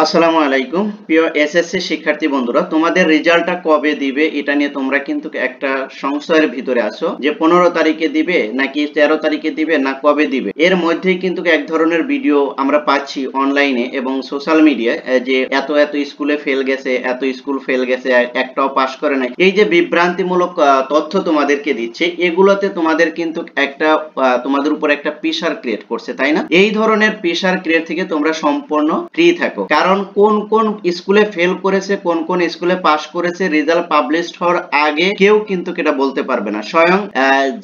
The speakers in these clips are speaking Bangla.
আসসালামু আলাইকুম প্রিয় এসএসসি শিক্ষার্থী বন্ধুরা, তোমাদের রেজাল্টটা কবে দিবে এটা নিয়ে তোমরা কিন্তু একটা সংশয়ের ভিতরে আছো যে 15 তারিখে দিবে নাকি 13 তারিখে দিবে না কবে দিবে। এর মধ্যেই কিন্তু এক ধরনের ভিডিও আমরা পাচ্ছি অনলাইনে এবং সোশ্যাল মিডিয়ায় যে এত এত স্কুলে ফেল গেছে, এত স্কুল ফেল গেছে, একটাও পাস করে নাই। এই যে বিভ্রান্তিমূলক তথ্য তোমাদেরকে দিচ্ছে, এগুলোতে তোমাদের কিন্তু একটা তোমাদের উপর একটা প্রেসার ক্রিয়েট করছে, তাই না? এই ধরনের প্রেসার ক্রিয়েট থেকে তোমরা সম্পূর্ণ ফ্রি থাকো, কারণ কোন কোন স্কুলে ফেল করেছে, কোন কোন স্কুলে পাস করেছে রেজাল্ট পাবলিশড হওয়ার আগে কেউ কিন্তু এটা বলতে পারবে না। স্বয়ং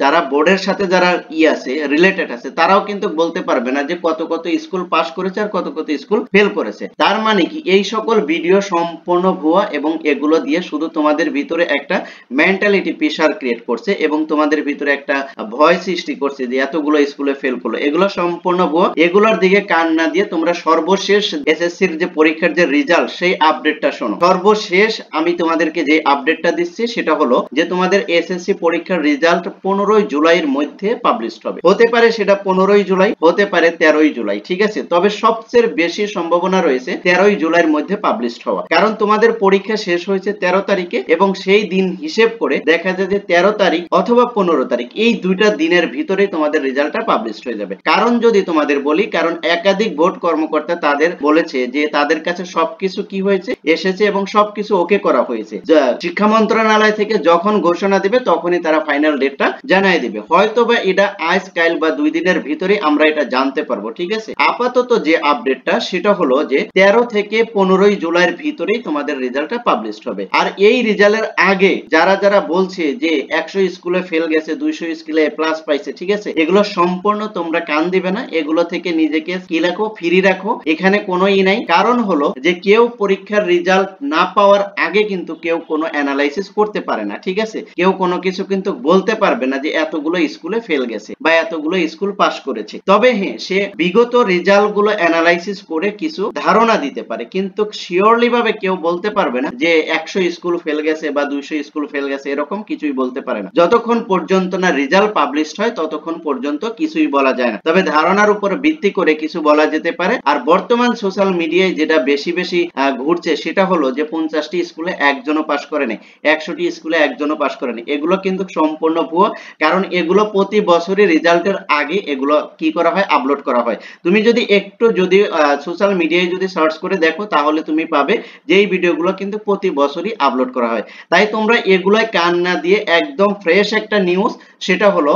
যারা বোর্ডের সাথে যারা আছে রিলেটেড আছে তারাও কিন্তু বলতে পারবে না যে কত কত স্কুল পাস করেছে আর কত কত স্কুল ফেল করেছে। তার মানে কি এই সকল ভিডিও সম্পূর্ণ ভুয়া এবং এগুলো দিয়ে শুধু তোমাদের ভিতরে একটা মেন্টালিটি প্রেসার ক্রিয়েট করছে এবং তোমাদের ভিতরে একটা ভয় সৃষ্টি করছে যে এতগুলো স্কুলে ফেল করলো। এগুলো সম্পূর্ণ ভুয়া। এগুলোর দিকে কান না দিয়ে তোমরা সর্বশেষ এসএসসির যে পরীক্ষার যে রেজাল্ট সেই আপডেটটা শোনো। সর্বশেষ আমি তোমাদেরকে যে আপডেটটা দিচ্ছি সেটা হলো যে তোমাদের এসএসসি পরীক্ষার রেজাল্ট 15 জুলাইয়ের মধ্যে পাবলিশড হবে। হতে পারে সেটা 15 জুলাই, হতে পারে 13 জুলাই, ঠিক আছে? তবে সবচেয়ে বেশি সম্ভাবনা রয়েছে 13 জুলাইয়ের মধ্যে পাবলিশড হওয়া, কারণ তোমাদের পরীক্ষা শেষ হয়েছে 13 তারিখে এবং সেই দিন হিসেব করে দেখা যায় যে 13 তারিখ অথবা 15 তারিখ এই দুইটা দিনের ভিতরে তোমাদের রেজাল্টটা পাবলিশড হয়ে যাবে। কারণ যদি তোমাদের বলি, কারণ একাধিক বোর্ড কর্মকর্তা তাদের বলেছে যে তাদের কাছে সবকিছু কি হয়েছে এসেছে এবং সবকিছু ওকে করা হয়েছে। শিক্ষা মন্ত্রণালয় থেকে যখন ঘোষণা দিবে তখনই তারা ফাইনাল ডেটটা জানাই দিবে। হয়তোবা এটা আজ কাল বা 2 দিনের ভিতরে আমরা এটা জানতে পারবো, ঠিক আছে? আপাতত যে আপডেটটা সেটা হলো যে 13 থেকে 15 জুলাইয়ের ভিতরেই তোমাদের রেজাল্টটা পাবলিশড হবে। আর এই রেজাল্টের আগে যারা যারা বলছে যে 100 স্কুলে ফেল গেছে, 200 স্কুলে এ প্লাস পাইছে, ঠিক আছে, এগুলো সম্পূর্ণ তোমরা কান দিবে না। এগুলো থেকে নিজেকে কি রাখো, ফ্রি রাখো। এখানে কোনো নাই। কারণ হলো যে কেউ পরীক্ষার রেজাল্ট না পাওয়ার আগে কিন্তু কেউ কোনো অ্যানালাইসিস করতে পারে না, ঠিক আছে? কেউ কোনো কিছু কিন্তু বলতে পারবে না যে এতগুলো স্কুলে ফেল গেছে বা এতগুলো স্কুল পাস করেছে। তবে হ্যাঁ, সে বিগত রেজাল্ট গুলো অ্যানালাইসিস করে কিছু ধারণা দিতে পারে, কিন্তু শিওরলি ভাবে কেউ বলতে পারবে না যে 100 স্কুল ফেল গেছে বা 200 স্কুল ফেল গেছে, এরকম কিছুই বলতে পারে না। যতক্ষণ পর্যন্ত না রেজাল্ট পাবলিশড হয় ততক্ষণ পর্যন্ত কিছুই বলা যায় না। তবে ধারণার উপর ভিত্তি করে কিছু বলা যেতে পারে। আর বর্তমান সোশ্যাল মিডিয়ায় যেটা বেশি বেশি ঘুরছে সেটা হলো যে 50টি স্কুলে একজনও পাস করেনি, 100টি স্কুলে একজনও পাস করেনি। এগুলো কিন্তু সম্পূর্ণ ভুয়া, কারণ এগুলো প্রতি বছরই রেজাল্টের আগে এগুলো কি করা হয়, আপলোড করা হয়। তুমি যদি একটু যদি সোশ্যাল মিডিয়ায় যদি সার্চ করে দেখো তাহলে তুমি পাবে যে এই ভিডিওগুলো কিন্তু প্রতি বছরই আপলোড করা হয়। তাই তোমরা এগুলোয় কান না দিয়ে একদম ফ্রেশ একটা নিউজ, সেটা হলো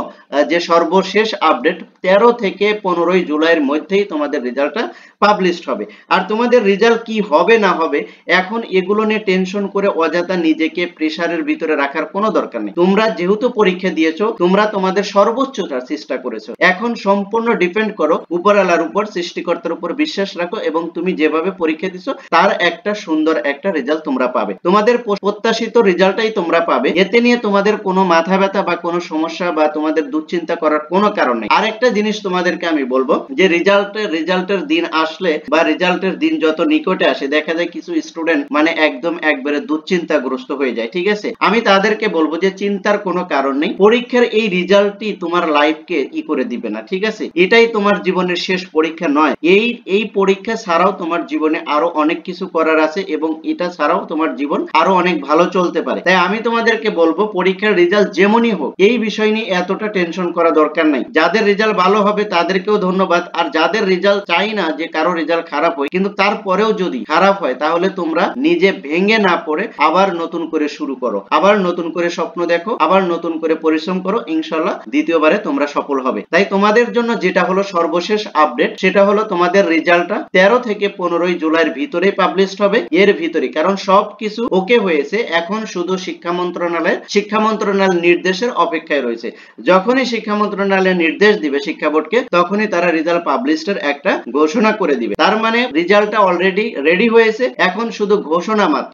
যে সর্বশেষ আপডেট 13 থেকে 15 জুলাইয়ের মধ্যেই তোমাদের রেজাল্টটা পাবলিশড হবে। আর তোমাদের রেজাল্ট কি হবে না হবে এখন এগুলো নিয়ে টেনশন করে অযথা নিজেকে প্রেসারের ভিতরে রাখার কোনো দরকার নেই। তোমরা যেহেতু পরীক্ষা দিয়েছো, তোমরা তোমাদের সর্বোচ্চটার চেষ্টা করেছো। এখন সম্পূর্ণ ডিপেন্ড করো উপরওয়ালার উপর, সৃষ্টিকর্তার উপর বিশ্বাস রাখো এবং তুমি যেভাবে পরীক্ষা দিছো তার একটা সুন্দর একটা রেজাল্ট তোমরা পাবে। তোমাদের প্রত্যাশিত রেজাল্টটাই তোমরা পাবে। এতে নিয়ে তোমাদের কোনো মাথা ব্যথা বা কোনো সমস্যা বা তোমাদের দুশ্চিন্তা করার কোনো কারণ নেই। আরেকটা জিনিস তোমাদেরকে আমি বলবো যে রেজাল্টের দিন আসলে বা রেজাল্টের দিন যত নিকটে আসে দেখা যায় কিছু স্টুডেন্ট মানে একদম একবারে দুশ্চিন্তাগ্রস্ত হয়ে যায়, ঠিক আছে? আমি তাদেরকে বলবো যে চিন্তার কোনো কারণ নেই। পরীক্ষার এই রেজাল্টই তোমার লাইফকে করে দিবে না, ঠিক আছে? এটাই তোমার জীবনের শেষ পরীক্ষা নয়। এই পরীক্ষা ছাড়াও তোমার জীবনে আরো অনেক কিছু করার আছে এবং এটা ছাড়াও তোমার জীবন আরো অনেক ভালো চলতে পারে। তাই আমি তোমাদেরকে বলবো পরীক্ষার রেজাল্ট যেমনই হোক এই বিষয় নিয়ে এতটা টেনশন করা দরকার নাই। যাদের রেজাল্ট ভালো হবে তাদেরকেও ধন্যবাদ, আর যাদের রেজাল্ট চাই না যে কারো রেজাল্ট খারাপ হয়, কিন্তু তারপরেও যদি খারাপ হয় তাহলে তোমরা নিজে ভেঙে না পড়ে আবার নতুন করে শুরু করো, আবার নতুন করে স্বপ্ন দেখো, আবার নতুন করে পরিশ্রম করো। ইনশাআল্লাহ দ্বিতীয়বারে তোমরা সফল হবে। তাই তোমাদের জন্য যেটা হলো সর্বশেষ আপডেট সেটা হলো তোমাদের রেজাল্টটা 13 থেকে 15 জুলাইয়ের ভিতরে পাবলিশড হবে, এর ভিতরে। কারণ সবকিছু ওকে হয়েছে, এখন শুধু শিক্ষা মন্ত্রণালয়ের নির্দেশের অপেক্ষায় রয়েছে। যখনই শিক্ষা মন্ত্রণালয় নির্দেশ দিবে শিক্ষা বোর্ডকে তখনই তারা রেজাল্ট পাবলিশডের একটা ঘোষণা করে দিবে। তার মানে রেজাল্টটা অলরেডি রেডি হয়েছে, এখন শুধু ঘোষণা মাত্র।